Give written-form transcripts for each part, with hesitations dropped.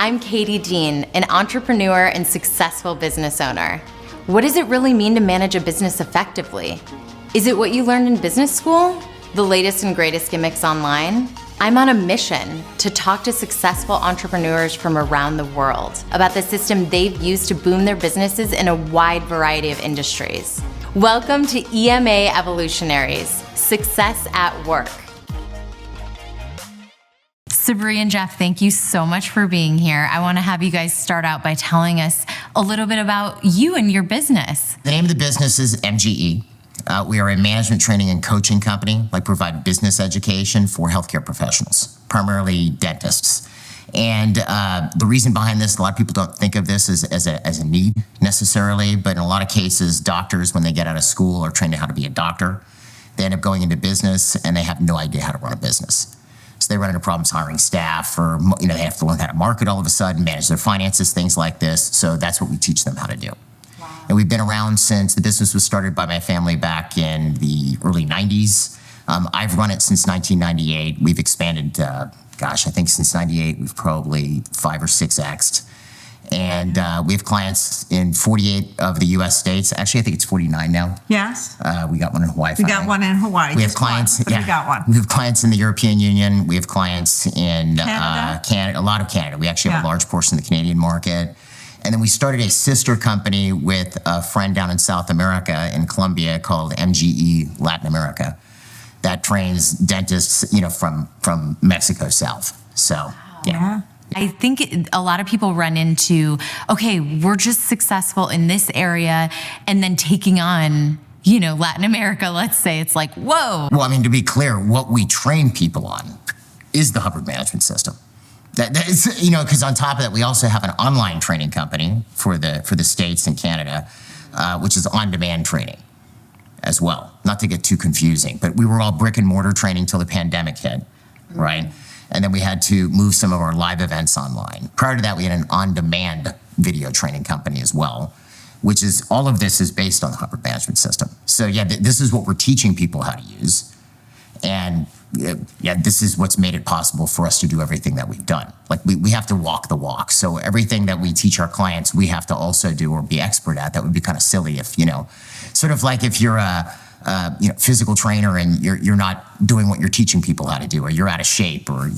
I'm Katie Dean, an entrepreneur and successful business owner. What does it really mean to manage a business effectively? Is it what you learned in business school? The latest and greatest gimmicks online? I'm on a mission to talk to successful entrepreneurs from around the world about the system they've used to boom their businesses in a wide variety of industries. Welcome to EMA Evolutionaries, Success at Work. Sabri and Jeff, thank you so much for being here. I want to have you guys start out by telling us a little bit about you and your business. The name of the business is MGE. We are a management training and coaching company, provide business education for healthcare professionals, primarily dentists. And the reason behind this, a lot of people don't think of this as a need necessarily, but in a lot of cases, doctors, when they get out of school, are trained how to be a doctor. They end up going into business and they have no idea how to run a business. So they run into problems hiring staff, or they have to learn how to market all of a sudden, manage their finances, things like this. So that's what we teach them how to do. Wow. And we've been around since the business was started by my family back in the early 90s. I've run it since 1998. We've expanded, I think since 98, we've probably 5 or 6x'd. And we have clients in 48 of the U.S. states. Actually, I think it's 49 now. Yes. We got one in Hawaii. We got one in Hawaii. We have clients. We got one. We have clients in the European Union. We have clients in Canada. A lot of Canada. We actually have a large portion of the Canadian market. And then we started a sister company with a friend down in South America in Colombia called MGE Latin America that trains dentists, from Mexico South. So, yeah. I think a lot of people run into, okay, we're just successful in this area, and then taking on, Latin America, let's say, it's like, whoa. Well, to be clear, what we train people on is the Hubbard Management System. That is, because on top of that, we also have an online training company for the States and Canada, which is on-demand training as well. Not to get too confusing, but we were all brick and mortar training till the pandemic hit, right? And then we had to move some of our live events online. Prior to that, we had an on-demand video training company as well, which is, all of this is based on the Hubbard Management System. So this is what we're teaching people how to use. And this is what's made it possible for us to do everything that we've done. We have to walk the walk. So everything that we teach our clients, we have to also do or be expert at. That would be kind of silly if, sort of like if you're a physical trainer and you're not doing what you're teaching people how to do, or you're out of shape, or,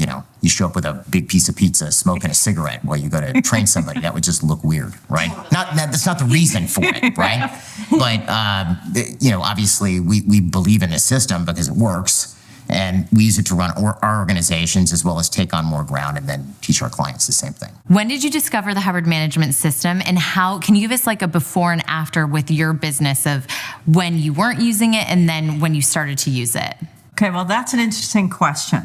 you show up with a big piece of pizza, smoking a cigarette while you go to train somebody. That would just look weird, right? That's not the reason for it, right? But, obviously we believe in this system because it works, and we use it to run our organizations as well as take on more ground and then teach our clients the same thing. When did you discover the Hubbard Management System, and how can you give us a before and after with your business of when you weren't using it and then when you started to use it? Okay, well, that's an interesting question,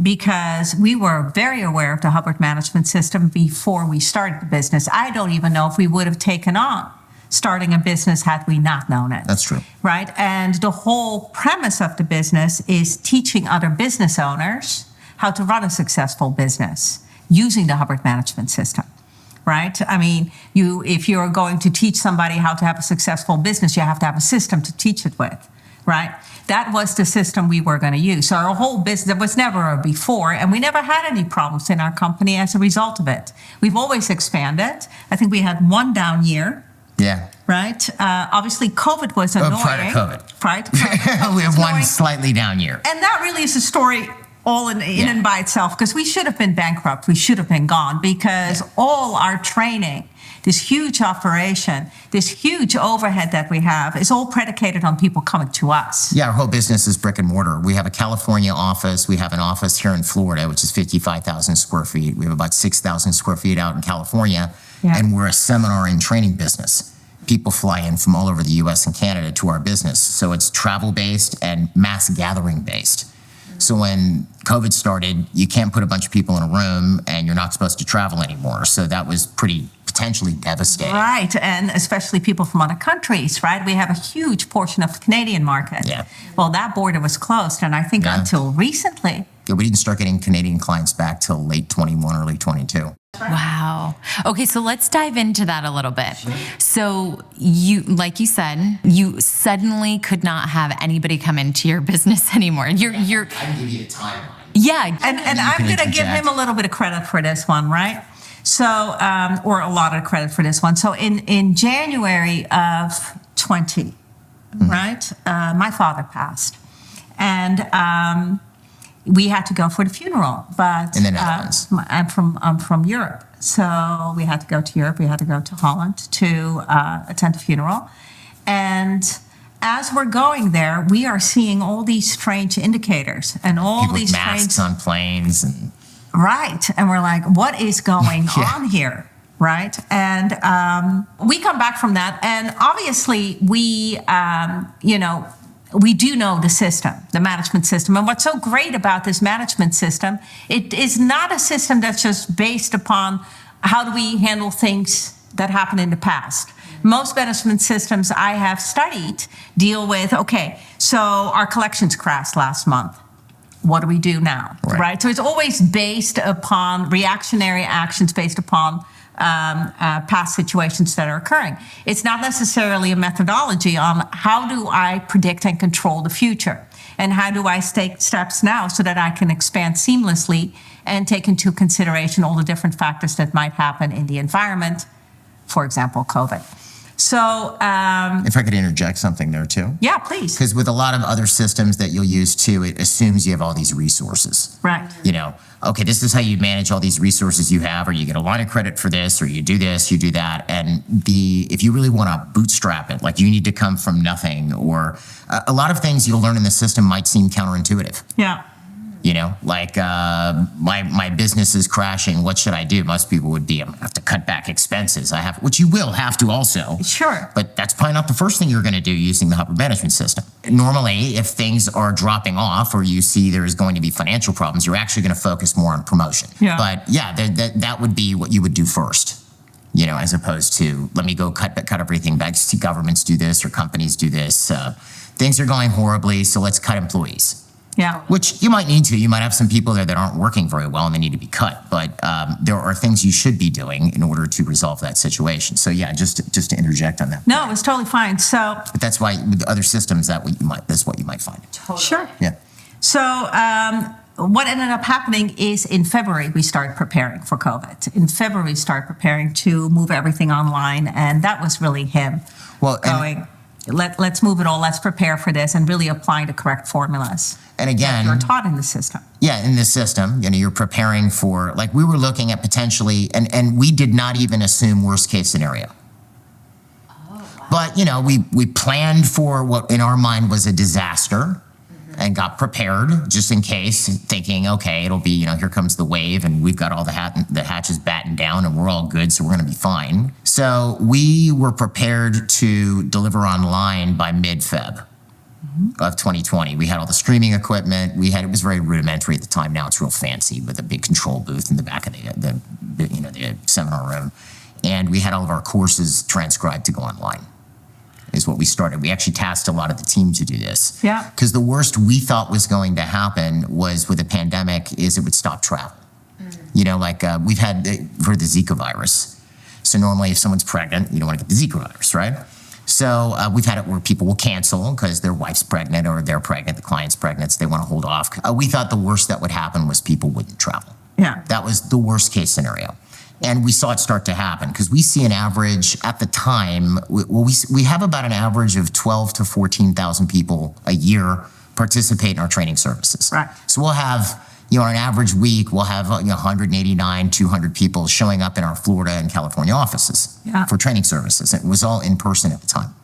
because we were very aware of the Hubbard Management System before we started the business. I don't even know if we would have taken on starting a business had we not known it. That's true. Right? And the whole premise of the business is teaching other business owners how to run a successful business using the Hubbard Management System. Right? If you're going to teach somebody how to have a successful business, you have to have a system to teach it with. Right? That was the system we were going to use. So our whole business, there was never a before, and we never had any problems in our company as a result of it. We've always expanded. I think we had one down year. Yeah. Right? Obviously, COVID was annoying. Prior to COVID. Right? We have one slightly down year. And that really is a story all in and by itself, because we should have been bankrupt. We should have been gone, because all our training, this huge operation, this huge overhead that we have, is all predicated on people coming to us. Yeah, our whole business is brick and mortar. We have a California office. We have an office here in Florida, which is 55,000 square feet. We have about 6,000 square feet out in California. Yeah. And we're a seminar and training business. People fly in from all over the U.S. and Canada to our business. So it's travel-based and mass gathering-based. So when COVID started, you can't put a bunch of people in a room, and you're not supposed to travel anymore. So that was pretty potentially devastating. Right, and especially people from other countries, right? We have a huge portion of the Canadian market. Yeah. Well, that border was closed, and I think until recently. Yeah, we didn't start getting Canadian clients back till late 21, early 22. Wow. Okay, so let's dive into that a little bit. Sure. So you, like you said, you suddenly could not have anybody come into your business anymore. I can give you a timeline. Yeah. And I'm going to give him a little bit of credit for this one, right? So, or a lot of credit for this one. So in January of 20, right, my father passed. And we had to go for the funeral. But In the Netherlands. I'm from Europe. So we had to go to Europe. We had to go to Holland to attend the funeral. And as we're going there, we are seeing all these strange indicators and all People these with masks strange... on planes and Right. And we're like, what is going on here? Right. And we come back from that. And obviously, we do know the system, the management system. And what's so great about this management system, it is not a system that's just based upon how do we handle things that happened in the past. Most management systems I have studied deal with, okay, so our collections crashed last month. What do we do now? Right? So it's always based upon reactionary actions based upon past situations that are occurring. It's not necessarily a methodology on how do I predict and control the future, and how do I take steps now so that I can expand seamlessly and take into consideration all the different factors that might happen in the environment, for example, COVID. So, if I could interject something there too. Yeah, please. Because with a lot of other systems that you'll use too, it assumes you have all these resources. Right. Okay, this is how you manage all these resources you have, or you get a line of credit for this, or you do this, you do that. And if you really want to bootstrap it, like you need to come from nothing, or a lot of things you'll learn in the system might seem counterintuitive. Yeah. Like my business is crashing. What should I do? Most people would be, I'm gonna have to cut back expenses. Which you will have to also. Sure. But that's probably not the first thing you're going to do using the Hubbard Management System. Normally, if things are dropping off or you see there is going to be financial problems, you're actually going to focus more on promotion. Yeah. But yeah, that would be what you would do first. As opposed to let me go cut everything back. See, governments do this or companies do this. Things are going horribly, so let's cut employees. Yeah. Which you might need to. You might have some people there that aren't working very well and they need to be cut. But there are things you should be doing in order to resolve that situation. So yeah, just to interject on that. No, it's totally fine. So. But that's why with other systems that's what you might find. Totally. Sure. Yeah. So what ended up happening is in February we started preparing for COVID. In February we started preparing to move everything online, and that was really him going. Let's move it all. Let's prepare for this, and really applying the correct formulas. And again, you're taught in the system. Yeah, in this system, you're preparing for, like we were looking at potentially, and we did not even assume worst case scenario. Oh, wow. But, we planned for what in our mind was a disaster and got prepared just in case, thinking, okay, it'll be, here comes the wave and we've got all the hatches battened down and we're all good, so we're going to be fine. So we were prepared to deliver online by mid-Feb. Of 2020. We had all the streaming equipment. It was very rudimentary at the time. Now it's real fancy with a big control booth in the back of the seminar room. And we had all of our courses transcribed to go online, is what we started. We actually tasked a lot of the team to do this. Yeah. Because the worst we thought was going to happen was with a pandemic is it would stop travel. We've had for the Zika virus. So normally if someone's pregnant, you don't want to get the Zika virus, right? So we've had it where people will cancel because their wife's pregnant or they're pregnant, the client's pregnant, so they want to hold off. We thought the worst that would happen was people wouldn't travel. Yeah. That was the worst case scenario. And we saw it start to happen because we see an average at the time, we have about an average of 12 to 14,000 people a year participate in our training services. Right. So we'll have, on an average week, we'll have 189, 200 people showing up in our Florida and California offices for training services. It was all in person at the time.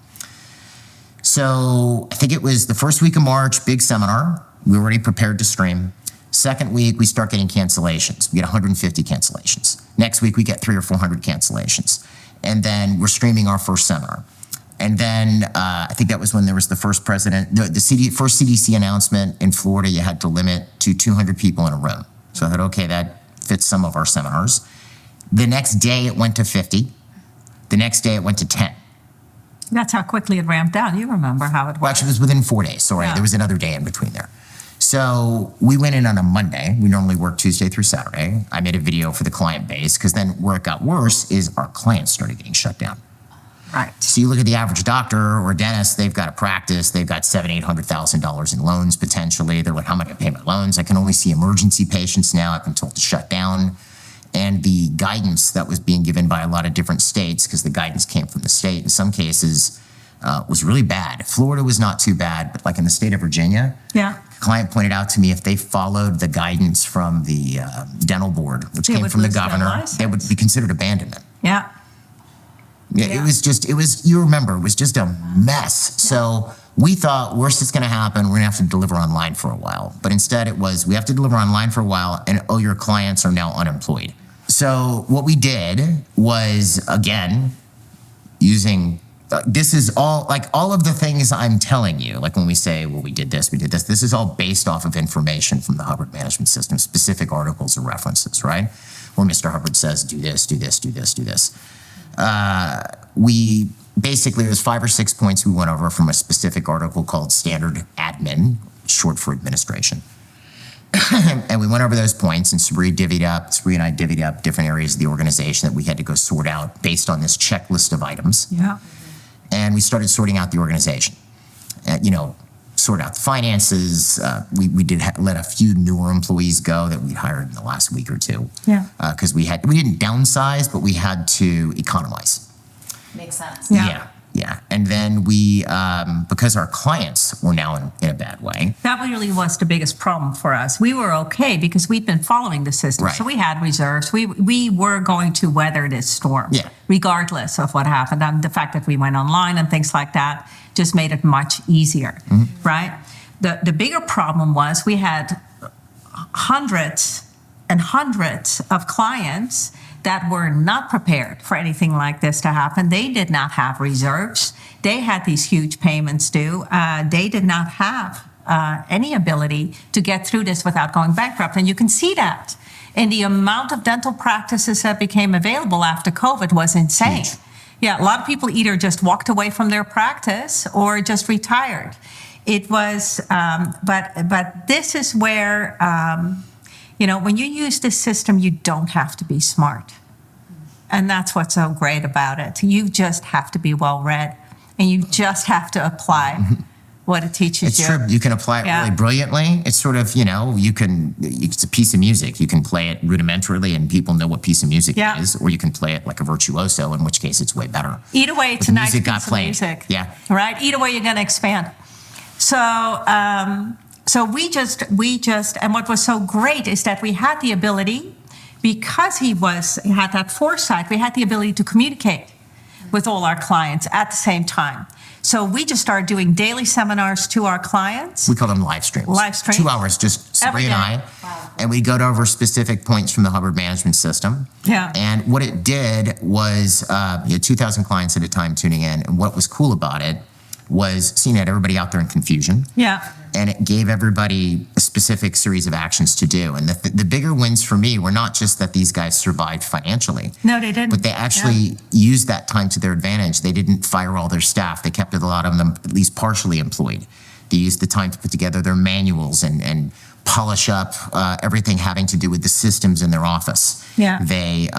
So I think it was the first week of March, big seminar. We were already prepared to stream. Second week, we start getting cancellations. We get 150 cancellations. Next week, we get 300 or 400 cancellations. And then we're streaming our first seminar. And then I think that was when there was the first first CDC announcement in Florida, you had to limit to 200 people in a room. So I thought, okay, that fits some of our seminars. The next day it went to 50. The next day it went to 10. That's how quickly it ramped down. You remember how it was. Well, actually, it was within 4 days. Sorry, there was another day in between there. So we went in on a Monday. We normally work Tuesday through Saturday. I made a video for the client base because then where it got worse is our clients started getting shut down. Right. So you look at the average doctor or dentist, they've got a practice, they've got $700,000-$800,000 in loans potentially. They're like, how am I going to pay my loans? I can only see emergency patients now. I've been told to shut down. and the guidance that was being given by a lot of different states, because the guidance came from the state in some cases, was really bad. Florida was not too bad, but like in the state of Virginia, Yeah. a client pointed out to me if they followed the guidance from the dental board, which They came would from the lose their governor, license. they would be considered abandonment. Yeah. Yeah, Yeah. it was, you remember, it was just a mess. So we thought, worst that's going to happen, we're going to have to deliver online for a while. But instead it was, we have to deliver online for a while, and oh, your clients are now unemployed. So what we did was, again, using, this is all, like all of the things I'm telling you, like when we say, well, we did this, this is all based off of information from the Hubbard Management System, specific articles or references, right? Where Mr. Hubbard says, do this, do this, do this, do this. We basically, there's 5 or 6 points we went over from a specific article called Standard Admin, short for administration. And we went over those points, and Sabri and I divvied up different areas of the organization that we had to go sort out based on this checklist of items. Yeah. And we started sorting out the organization. Sort out the finances. We did let a few newer employees go that we hired in the last week or two. Yeah. Because we didn't downsize, but we had to economize. Makes sense. Yeah. Yeah. And then we, because our clients were now in a bad way. That really was the biggest problem for us. We were okay because we'd been following the system. Right. So we had reserves. We were going to weather this storm, Yeah. regardless of what happened. And the fact that we went online and things like that just made it much easier, right? The bigger problem was we had hundreds and hundreds of clients that were not prepared for anything like this to happen. They did not have reserves. They had these huge payments due. They did not have any ability to get through this without going bankrupt. And you can see that in the amount of dental practices that became available after COVID was insane. Huge. Yeah, a lot of people either just walked away from their practice or just retired. It was, but this is where, when you use this system, you don't have to be smart. And that's what's so great about it. You just have to be well-read, and you just have to apply what it teaches It's you. true. You can apply it Yeah. really brilliantly. It's sort of, it's a piece of music. You can play it rudimentarily and people know what piece of music Yeah. it is, or you can play it like a virtuoso, in which case it's way better. Either way, it's the a nice music got piece of played. music. Yeah. Right? Either way, you're going to expand. So we just, and what was so great is that we had the ability, because he had that foresight, we had the ability to communicate with all our clients at the same time. So we just started doing daily seminars to our clients. We call them live streams. Live streams. 2 hours, just Every Sabri and I. day. Wow. And we go over specific points from the Hubbard Management System. Yeah. And what it did was, 2,000 clients at a time tuning in. And what was cool about it was seeing everybody out there in confusion. Yeah. And it gave everybody a specific series of actions to do. And the bigger wins for me were not just that these guys survived financially. No, they didn't. But they actually used that time to their advantage. They didn't fire all their staff. They kept a lot of them at least partially employed. They used the time to put together their manuals and polish up everything having to do with the systems in their office. Yeah. They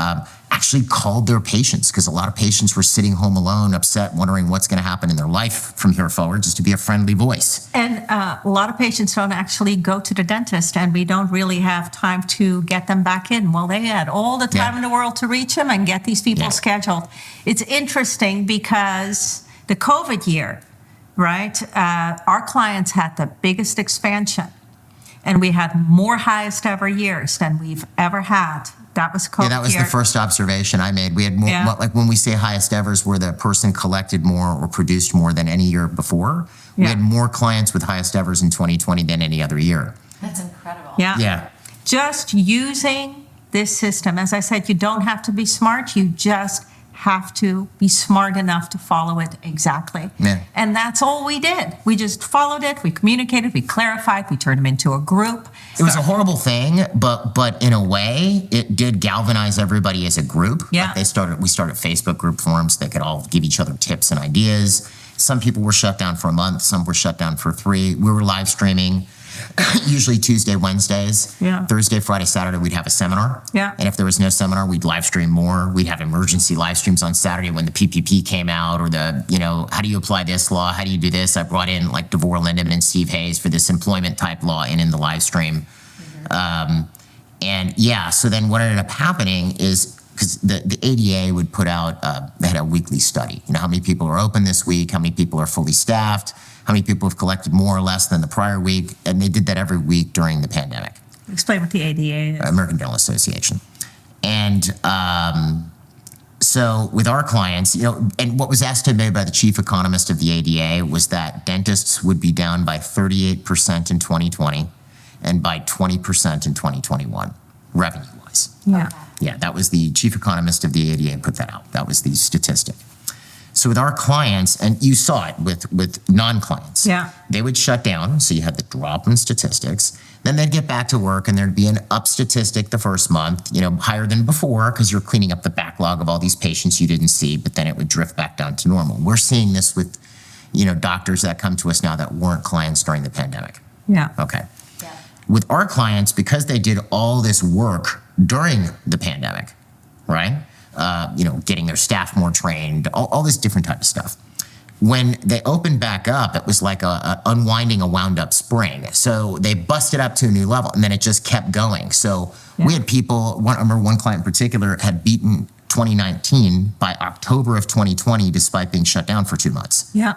actually called their patients, because a lot of patients were sitting home alone, upset, wondering what's going to happen in their life from here forward, just to be a friendly voice. And a lot of patients don't actually go to the dentist, and we don't really have time to get them back in. Well, they had all the time Yeah. in the world to reach them and get these people Yeah. scheduled. It's interesting because the COVID year, right, our clients had the biggest expansion, and we had more highest ever years than we've ever had. That was COVID Yeah, that was year. the first observation I made. We had more, Yeah. like when we say highest evers, where the person collected more or produced more than any year before. We Yeah. had more clients with highest evers in 2020 than any other year. That's incredible. Yeah. Yeah. Just using this system. As I said, you don't have to be smart. You just have to be smart enough to follow it exactly. Yeah. And that's all we did. We just followed it. We communicated. We clarified. We turned them into a group. It was a horrible thing, but in a way, it did galvanize everybody as a group. Yeah. Like we started Facebook group forums that could all give each other tips and ideas. Some people were shut down for a month. Some were shut down for 3. We were live streaming, usually Tuesday, Wednesdays. Yeah. Thursday, Friday, Saturday, we'd have a seminar. Yeah. And if there was no seminar, we'd live stream more. We'd have emergency live streams on Saturday when the PPP came out, or how do you apply this law? How do you do this? I brought in like Devor Lindeman and Steve Hayes for this employment type law in the live stream. And yeah, so then what ended up happening is, because the ADA would put out, they had a weekly study. You know, how many people are open this week, how many people are fully staffed, how many people have collected more or less than the prior week, and they did that every week during the pandemic. Explain what the ADA is. American Dental Association. And so with our clients, you know, and what was estimated by the chief economist of the ADA was that dentists would be down by 38% in 2020 and by 20% in 2021, revenue-wise. Yeah. Yeah, that was the chief economist of the ADA put that out. That was the statistic. So with our clients, and you saw it with non-clients, Yeah. they would shut down, so you had the drop in statistics. Then they'd get back to work and there'd be an up statistic the first month, you know, higher than before because you're cleaning up the backlog of all these patients you didn't see, but then it would drift back down to normal. We're seeing this with, you know, doctors that come to us now that weren't clients during the pandemic. Yeah. Okay. With our clients, because they did all this work during the pandemic, right? You know, getting their staff more trained, all this different type of stuff. When they opened back up, it was like unwinding a wound up spring. So they busted up to a new level and then it just kept going. So we had people, I remember one client in particular had beaten 2019 by October of 2020, despite being shut down for 2 months, Yeah.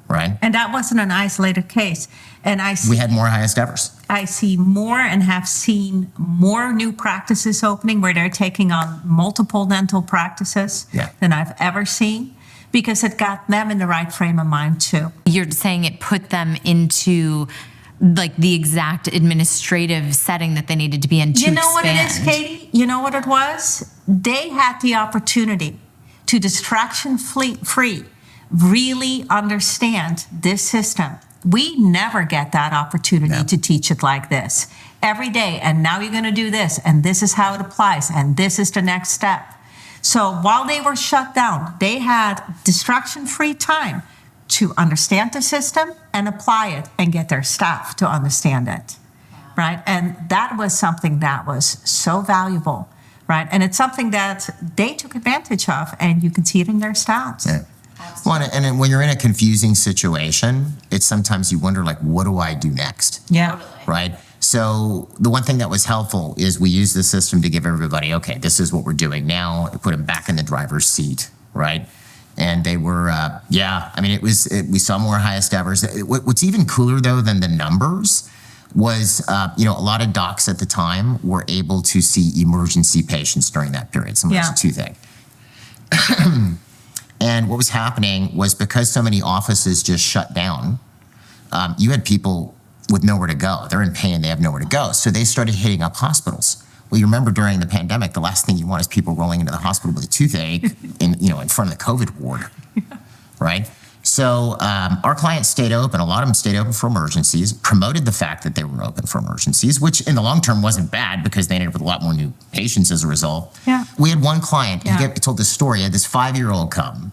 right? And that wasn't an isolated case. And We had more highest evers. I see more and have seen more new practices opening where they're taking on multiple dental practices than I've ever seen, because it got them in the right frame of mind too. You're saying it put them into like the exact administrative setting that they needed to be in to You know what it is, expand. Katie? You know what it was? They had the opportunity to distraction-free really understand this system. We never get that opportunity to teach it like this every day. And now you're going to do this, and this is how it applies, and this is the next step. So while they were shut down, they had distraction-free time to understand the system and apply it and get their staff to understand it, right? And that was something that was so valuable, right? And it's something that they took advantage of, and you can see it in their stats. Yeah. Well, and then when you're in a confusing situation, it's sometimes you wonder, like, what do I do next? Yeah. Right? So the one thing that was helpful is we used the system to give everybody, okay, this is what we're doing now, put them back in the driver's seat, right? And they were, I mean, we saw more highest evers. What's even cooler, though, than the numbers was, you know, a lot of docs at the time were able to see emergency patients during that period. Someone has a toothache. And what was happening was, because so many offices just shut down, you had people with nowhere to go. They're in pain, they have nowhere to go. So they started hitting up hospitals. Well, you remember during the pandemic, the last thing you want is people rolling into the hospital with a toothache in front of the COVID ward, right? So our clients stayed open. A lot of them stayed open for emergencies, promoted the fact that they were open for emergencies, which in the long term wasn't bad because they ended up with a lot more new patients as a result. Yeah. We had one client, he told this story, he had this 5-year-old come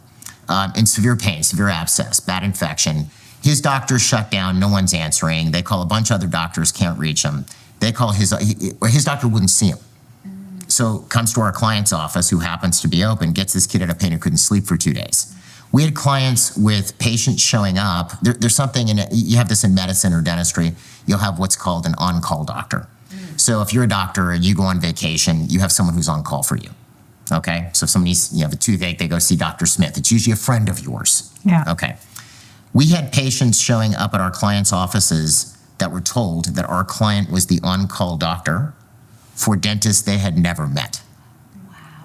in severe pain, severe abscess, bad infection. His doctor shut down, no one's answering. They call a bunch of other doctors, can't reach him. They call his doctor wouldn't see him. So comes to our client's office, who happens to be open, gets this kid out of pain who couldn't sleep for 2 days. We had clients with patients showing up. There's something in it, you have this in medicine or dentistry, you'll have what's called an on-call doctor. So if you're a doctor and you go on vacation, you have someone who's on call for you. Okay, so if you have a toothache, they go see Dr. Smith. It's usually a friend of yours. Yeah. Okay. We had patients showing up at our clients' offices that were told that our client was the on-call doctor for dentists they had never met.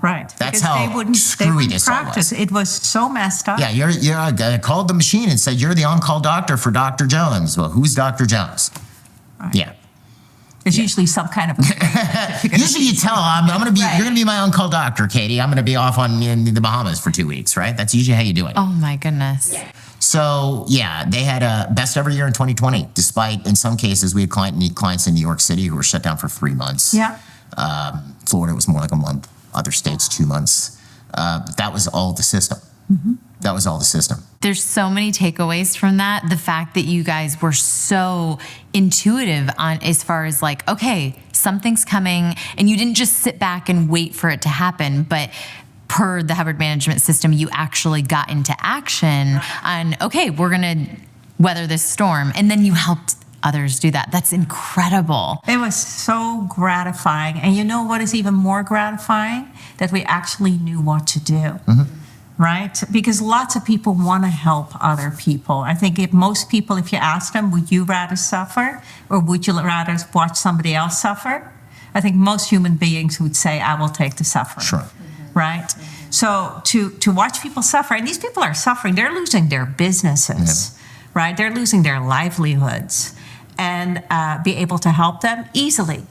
Right. That's Because how screwy this all practice. It was so messed up. Yeah, I called the machine and said, you're the on-call doctor for Dr. Jones. Well, who's Dr. Jones? Right. Yeah. There's usually some kind of Usually you tell them, you're going to be my on-call doctor, Katie. I'm going to be off in the Bahamas for 2 weeks, right? That's usually how you do it. Oh my goodness. Yeah. So they had a best ever year in 2020, despite in some cases we had clients in New York City who were shut down for 3 months. Yeah. Florida was more like a month, other states 2 months. That was all the system. Mm-hmm. That was all the system. There's so many takeaways from that. The fact that you guys were so intuitive on as far as like, okay, something's coming, and you didn't just sit back and wait for it to happen, but per the Hubbard Management System, you actually got into action on, okay, we're going to weather this storm. And then you helped others do that. That's incredible. It was so gratifying. And you know what is even more gratifying? That we actually knew what to do. Right? Because lots of people want to help other people. I think if most people, if you ask them, would you rather suffer or would you rather watch somebody else suffer? I think most human beings would say, I will take the suffering. Sure. Right? So to watch people suffer, and these people are suffering, they're losing their businesses, right? They're losing their livelihoods, and be able to help them easily.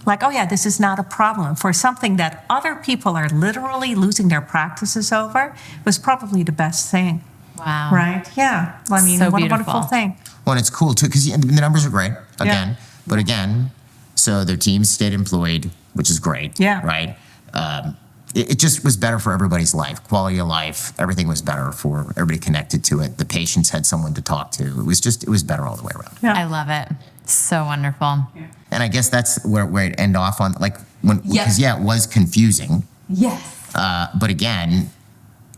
Like, oh yeah, this is not a problem. For something that other people are literally losing their practices over was probably the best thing. Wow. Right? Yeah. I mean, So what a beautiful. wonderful thing. Well, and it's cool too, because the numbers are great, again. But again, so their teams stayed employed, which is great. Yeah. Right? It just was better for everybody's life, quality of life. Everything was better for everybody connected to it. The patients had someone to talk to. It was better all the way around. Yeah. I love it. So wonderful. And I guess that's where it end off on, like, because it was confusing. Yes. But again,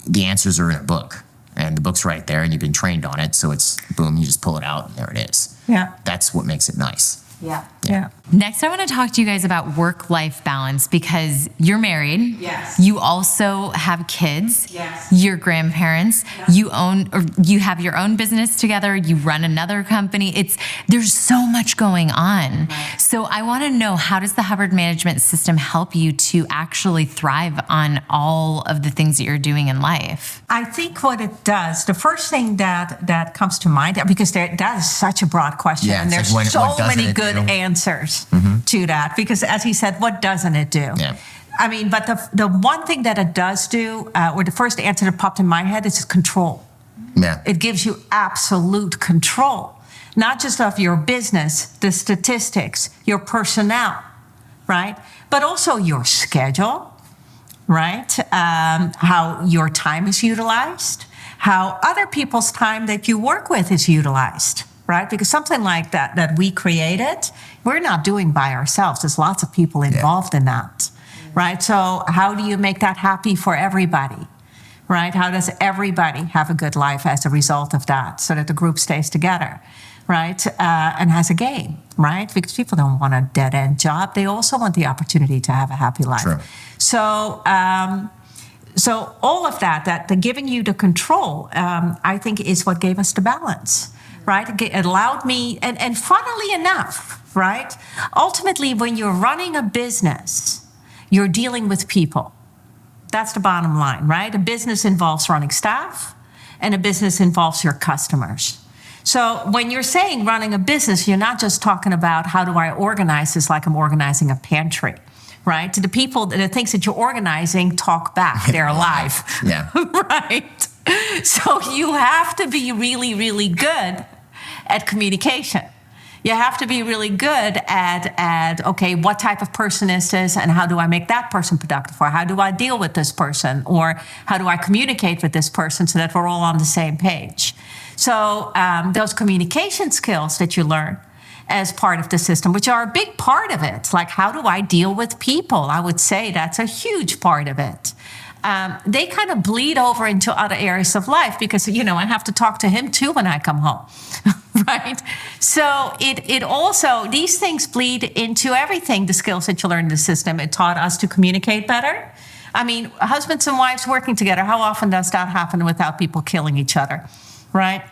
the answers are in a book, and the book's right there, and you've been trained on it. So it's boom, you just pull it out, and there it is. Yeah. That's what makes it nice. Yeah. Yeah. Next, I want to talk to you guys about work-life balance because you're married. Yes. You also have kids. Yes. You're grandparents. You have your own business together. You run another company. There's so much going on. Right. So I want to know, how does the Hubbard Management System help you to actually thrive on all of the things that you're doing in life? I think what it does, the first thing that comes to mind, because that is such a broad question, Yeah, and it's there's like, so what doesn't many it good do? answers to that. Because as he said, what doesn't it do? Yeah. I mean, but the one thing that it does do, or the first answer that popped in my head, is control. Yeah. It gives you absolute control, not just of your business, the statistics, your personnel, right? But also your schedule, right? How your time is utilized, how other people's time that you work with is utilized, right? Because something like that we created, we're not doing by ourselves. There's lots of people involved in that, right? So how do you make that happy for everybody, right? How does everybody have a good life as a result of that so that the group stays together, right? And has a game, right? Because people don't want a dead-end job. They also want the opportunity to have a happy life. True. So, so all of that, the giving you the control, I think is what gave us the balance, right? It allowed me, and funnily enough, right? Ultimately, when you're running a business, you're dealing with people. That's the bottom line, right? A business involves running staff, and a business involves your customers. So when you're saying running a business, you're not just talking about how do I organize this like I'm organizing a pantry, right? The people, the things that you're organizing talk back. They're alive. Yeah. Right? So you have to be really, really good at communication. You have to be really good at okay, what type of person is this and how do I make that person productive? Or how do I deal with this person? Or how do I communicate with this person so that we're all on the same page? So those communication skills that you learn as part of the system, which are a big part of it, like how do I deal with people? I would say that's a huge part of it. They kind of bleed over into other areas of life because, I have to talk to him too when I come home, right? So it also, these things bleed into everything, the skills that you learn in the system. It taught us to communicate better. I mean, husbands and wives working together, how often does that happen without people killing each other, right?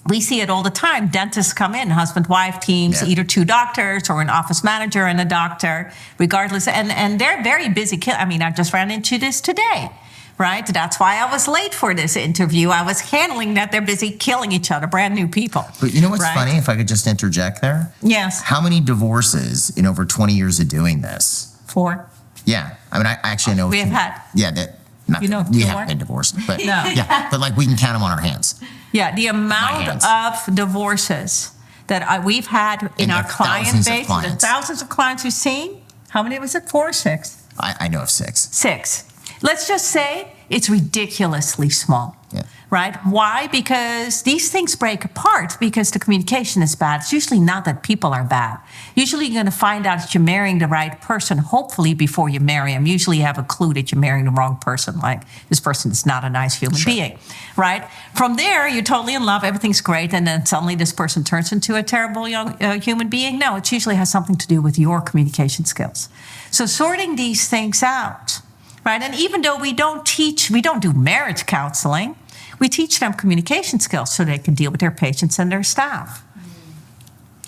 We see it all the time. Dentists come in, husband-wife teams, either two doctors or an office manager and a doctor, regardless. And they're very busy. I just ran into this today, right? That's why I was late for this interview. I was handling that they're busy killing each other, brand new people. But you know what's right? funny, if I could just interject there? Yes. How many divorces in over 20 years of doing this? 4. Yeah. I mean, I actually know. We have had. Yeah. Not You know, we 4? haven't been divorced, but No. yeah. But like we can count them on our hands. Yeah, the amount of divorces that we've had in our client base, the thousands of clients we've seen, how many was it? 4 or 6? I know of 6. 6. Let's just say it's ridiculously small. Yeah. right? Why? Because these things break apart because the communication is bad. It's usually not that people are bad. Usually you're going to find out that you're marrying the right person, hopefully before you marry him. Usually you have a clue that you're marrying the wrong person, like this person is not a nice human being, right? From there, you're totally in love, everything's great, and then suddenly this person turns into a terrible young human being. No, it usually has something to do with your communication skills. So sorting these things out, right? And even though we don't do marriage counseling, we teach them communication skills so they can deal with their patients and their staff.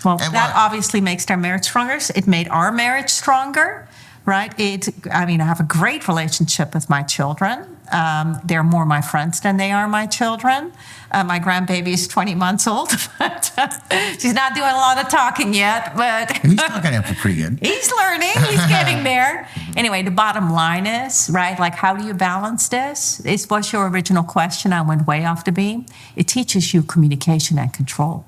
Well, that obviously makes their marriage stronger. It made our marriage stronger, right? I have a great relationship with my children. They're more my friends than they are my children. My grandbaby is 20 months old, but she's not doing a lot of talking yet. But he's talking up pretty good. He's learning. He's getting there. Anyway, the bottom line is, right, like how do you balance this? This was your original question. I went way off the beam. It teaches you communication and control.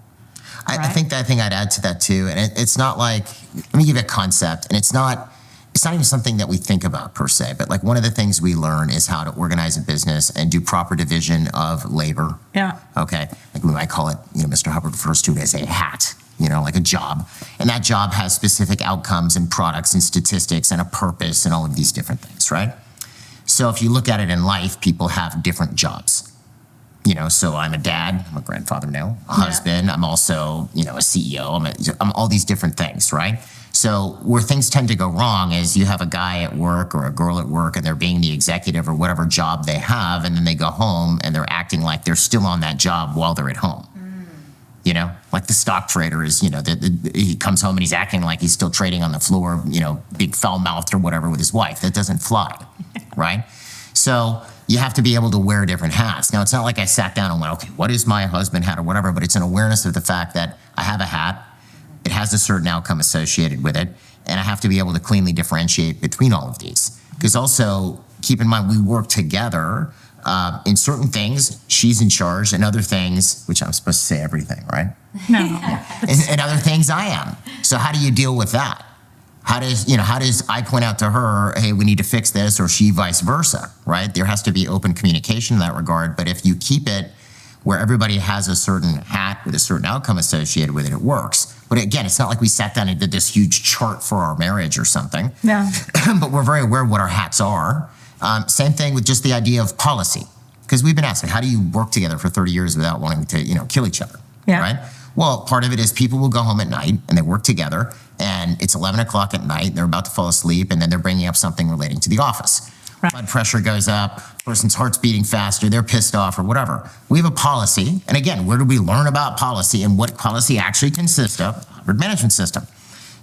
I think I'd add to that too. And it's not like, let me give you a concept, and it's not even something that we think about per se, but like one of the things we learn is how to organize a business and do proper division of labor. Yeah. Okay. Like we might call it, Mr. Hubbard refers to it as a hat, like a job. And that job has specific outcomes and products and statistics and a purpose and all of these different things, right? So if you look at it in life, people have different jobs. So I'm a dad, I'm a grandfather now, a husband, I'm also, a CEO, I'm all these different things, right? So where things tend to go wrong is you have a guy at work or a girl at work and they're being the executive or whatever job they have, and then they go home and they're acting like they're still on that job while they're at home. Like the stock trader is, he comes home and he's acting like he's still trading on the floor, big foul-mouthed or whatever with his wife. That doesn't fly, right? So you have to be able to wear different hats. Now, it's not like I sat down and went, okay, what is my husband hat or whatever, but it's an awareness of the fact that I have a hat, it has a certain outcome associated with it, and I have to be able to cleanly differentiate between all of these. Because also, keep in mind, we work together. In certain things, she's in charge, and other things, which I'm supposed to say everything, right? No. And other things I am. So how do you deal with that? How does I point out to her, hey, we need to fix this, or she vice versa, right? There has to be open communication in that regard. But if you keep it where everybody has a certain hat with a certain outcome associated with it, it works. But again, it's not like we sat down and did this huge chart for our marriage or something. No. But we're very aware of what our hats are. Same thing with just the idea of policy. Because we've been asked, how do you work together for 30 years without wanting to, kill each other, right? Well, part of it is people will go home at night and they work together, and it's 11 o'clock at night, they're about to fall asleep, and then they're bringing up something relating to the office. Right. Blood pressure goes up, person's heart's beating faster, they're pissed off or whatever. We have a policy, and again, where do we learn about policy and what policy actually consists of? Hubbard Management System.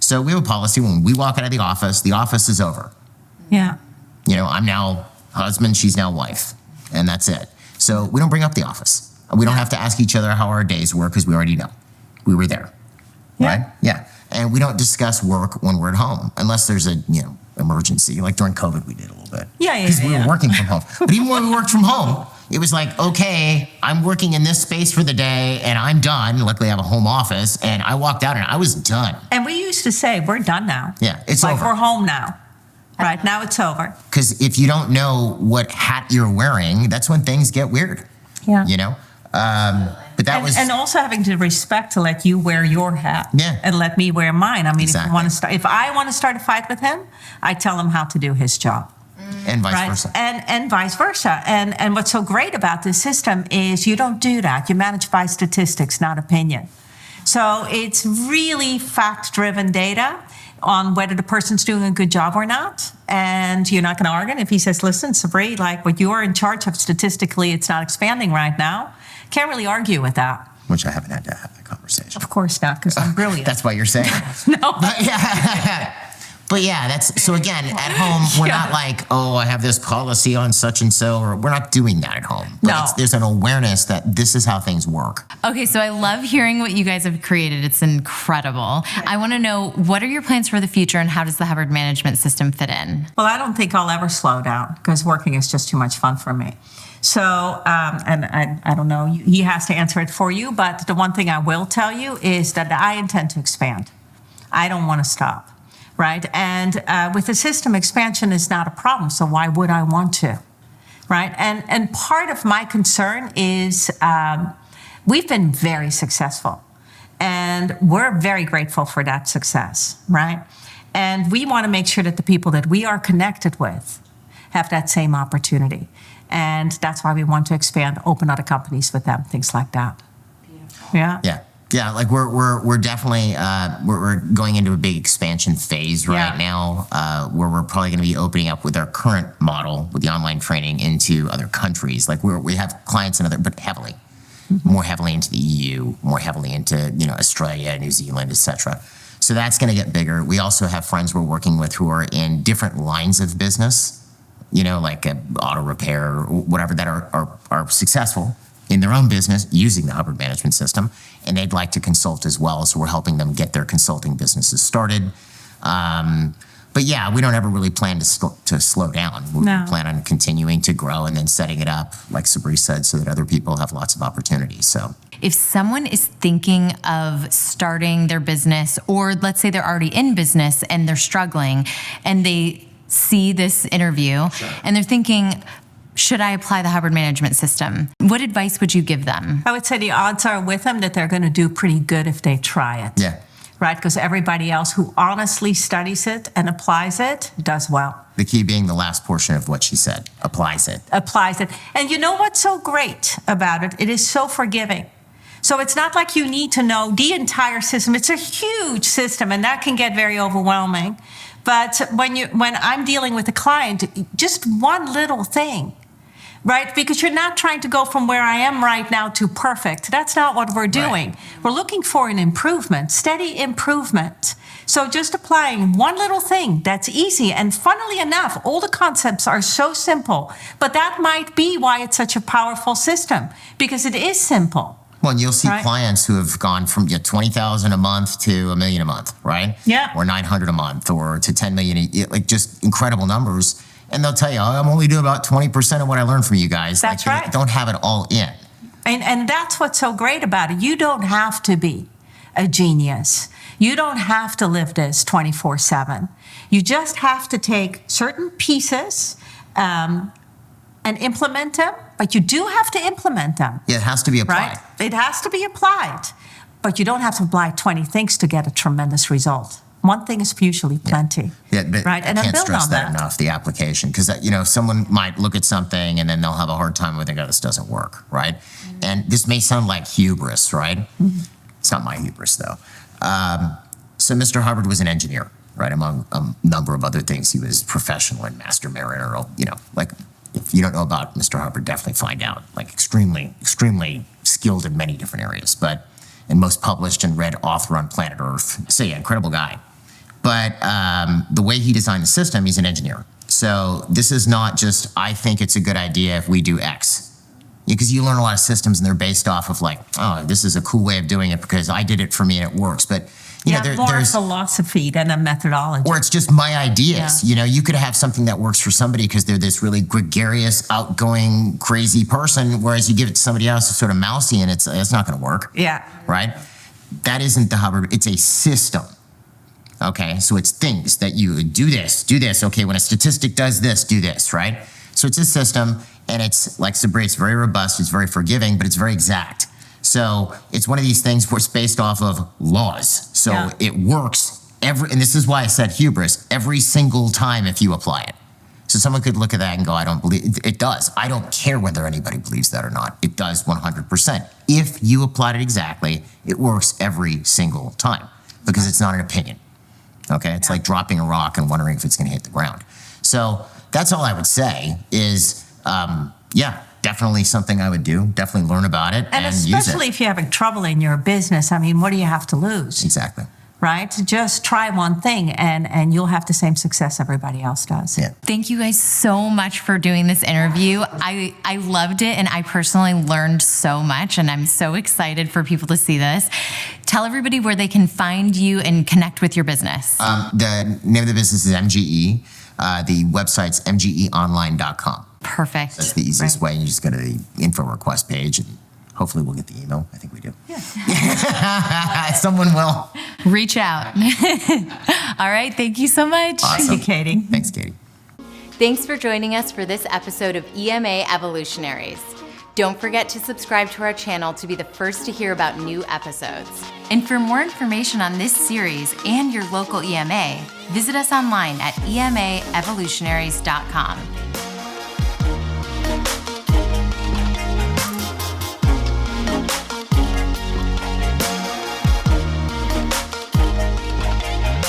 So we have a policy when we walk out of the office is over. Yeah. I'm now husband, she's now wife, and that's it. So we don't bring up the office. We don't have to ask each other how our days were because we already know. We were there, right? Yeah. And we don't discuss work when we're at home unless there's a, emergency. Like during COVID, we did a little bit. Yeah. Because we were working from home. But even when we worked from home, it was like, okay, I'm working in this space for the day and I'm done. Luckily, I have a home office, and I walked out and I was done. And we used to say, we're done now. Yeah, it's like over. We're home now. Right, now it's over. Because if you don't know what hat you're wearing, that's when things get weird. Yeah. But that was... And also having the respect to let you wear your hat. Yeah. And let me wear mine. I mean, exactly. if I want to start a fight with him, I tell him how to do his job. And vice versa. And vice versa. And what's so great about this system is you don't do that. You manage by statistics, not opinion. So it's really fact-driven data on whether the person's doing a good job or not. And you're not going to argue. If he says, listen, Sabri, like what you're in charge of statistically, it's not expanding right now. Can't really argue with that. Which I haven't had to have that conversation. Of course not, because I'm brilliant. That's why you're saying. No. But yeah, that's, so again, at home, we're not like, oh, I have this policy on such and so, or we're not doing that at home. But No. there's an awareness that this is how things work. Okay, so I love hearing what you guys have created. It's incredible. I want to know, what are your plans for the future, and how does the Hubbard Management System fit in? Well, I don't think I'll ever slow down because working is just too much fun for me. So, and I don't know, he has to answer it for you, but the one thing I will tell you is that I intend to expand. I don't want to stop, right? And with the system, expansion is not a problem, so why would I want to? right? And part of my concern is we've been very successful, and we're very grateful for that success, right? And we want to make sure that the people that we are connected with have that same opportunity. And that's why we want to expand, open other companies with them, things like that. Yeah. Yeah, like we're definitely we're going into a big expansion phase right Yeah. now, where we're probably going to be opening up with our current model with the online training into other countries. Like we have clients in other, but heavily, more heavily into the EU, more heavily into Australia, New Zealand, etc. So that's going to get bigger. We also have friends we're working with who are in different lines of business, like auto repair or whatever, that are successful in their own business using the Hubbard Management System, and they'd like to consult as well. So we're helping them get their consulting businesses started. But yeah, we don't ever really plan to slow down. We plan on continuing to grow and then setting it up, like Sabri said, so that other people have lots of opportunities. So If someone is thinking of starting their business, or let's say they're already in business and they're struggling, and they see this interview and they're thinking, should I apply the Hubbard Management System? What advice would you give them? I would say the odds are with them that they're going to do pretty good if they try it. yeah, Right? Because everybody else who honestly studies it and applies it does well. the key being the last portion of what she said, applies it. Applies it. And you know what's so great about it? It is so forgiving. So it's not like you need to know the entire system. It's a huge system, and that can get very overwhelming. But when I'm dealing with a client, just one little thing, right? Because you're not trying to go from where I am right now to perfect. That's not what we're doing. Right. We're looking for an improvement, steady improvement. So just applying one little thing, that's easy. And funnily enough, all the concepts are so simple. But that might be why it's such a powerful system, because it is simple. Well, and you'll see Right. clients who have gone from $20,000 a month to $1 million a month, right? Yeah. Or 900 a month, or to 10 million, like just incredible numbers. And they'll tell you, I'm only doing about 20% of what I learned from you guys. That's like, right. Don't have it all in. And that's what's so great about it. You don't have to be a genius. You don't have to live this 24/7. You just have to take certain pieces and implement them, but you do have to implement them. Yeah, it has to be applied. Right? It has to be applied, but you don't have to apply 20 things to get a tremendous result. One thing is usually plenty. Yeah, but right? I And then can't build stress on that that. enough, the application. Because, someone might look at something and then they'll have a hard time with it, this doesn't work, right? Mm-hmm. And this may sound like hubris, right? It's not my hubris, though. So Mr. Hubbard was an engineer, right? Among a number of other things. He was professional and master mariner, like, if you don't know about Mr. Hubbard, definitely find out. Like, extremely, extremely skilled in many different areas, and most published and read author on planet Earth. So yeah, incredible guy. But the way he designed the system, he's an engineer. So this is not just, I think it's a good idea if we do X. Because you learn a lot of systems and they're based off of like, oh, this is a cool way of doing it because I did it for me and it works. But More there's philosophy than a methodology. or it's just my ideas. You could have something that works for somebody because they're this really gregarious, outgoing, crazy person, whereas you give it to somebody else who's sort of mousy and it's not going to work. Yeah. Right? That isn't the Hubbard. It's a system. Okay, so it's things that you do this. Okay, when a statistic does this, do this, right? So it's a system, and it's like Sabri, it's very robust, it's very forgiving, but it's very exact. So it's one of these things where it's based off of laws. So Yeah. it works and this is why I said hubris, every single time if you apply it. So someone could look at that and go, I don't believe, it does. I don't care whether anybody believes that or not. It does 100%. If you applied it exactly, it works every single time because it's not an opinion. Okay, it's like dropping a rock and wondering if it's going to hit the ground. So that's all I would say is, definitely something I would do. Definitely learn about it and use it. Especially if you're having trouble in your business, what do you have to lose? Exactly. Right? Just try one thing and you'll have the same success everybody else does. Yeah. Thank you guys so much for doing this interview. I loved it, and I personally learned so much, and I'm so excited for people to see this. Tell everybody where they can find you and connect with your business. The name of the business is MGE. The website's mgeonline.com. Perfect. That's the easiest way. You just go to the info request page and hopefully we'll get the email. I think we do. Yeah. Someone will. Reach out. All right. Thank you so much. Awesome. Thank you, Katie. Thanks, Katie. Thanks for joining us for this episode of EMA Evolutionaries. Don't forget to subscribe to our channel to be the first to hear about new episodes. And for more information on this series and your local EMA, visit us online at emaevolutionaries.com.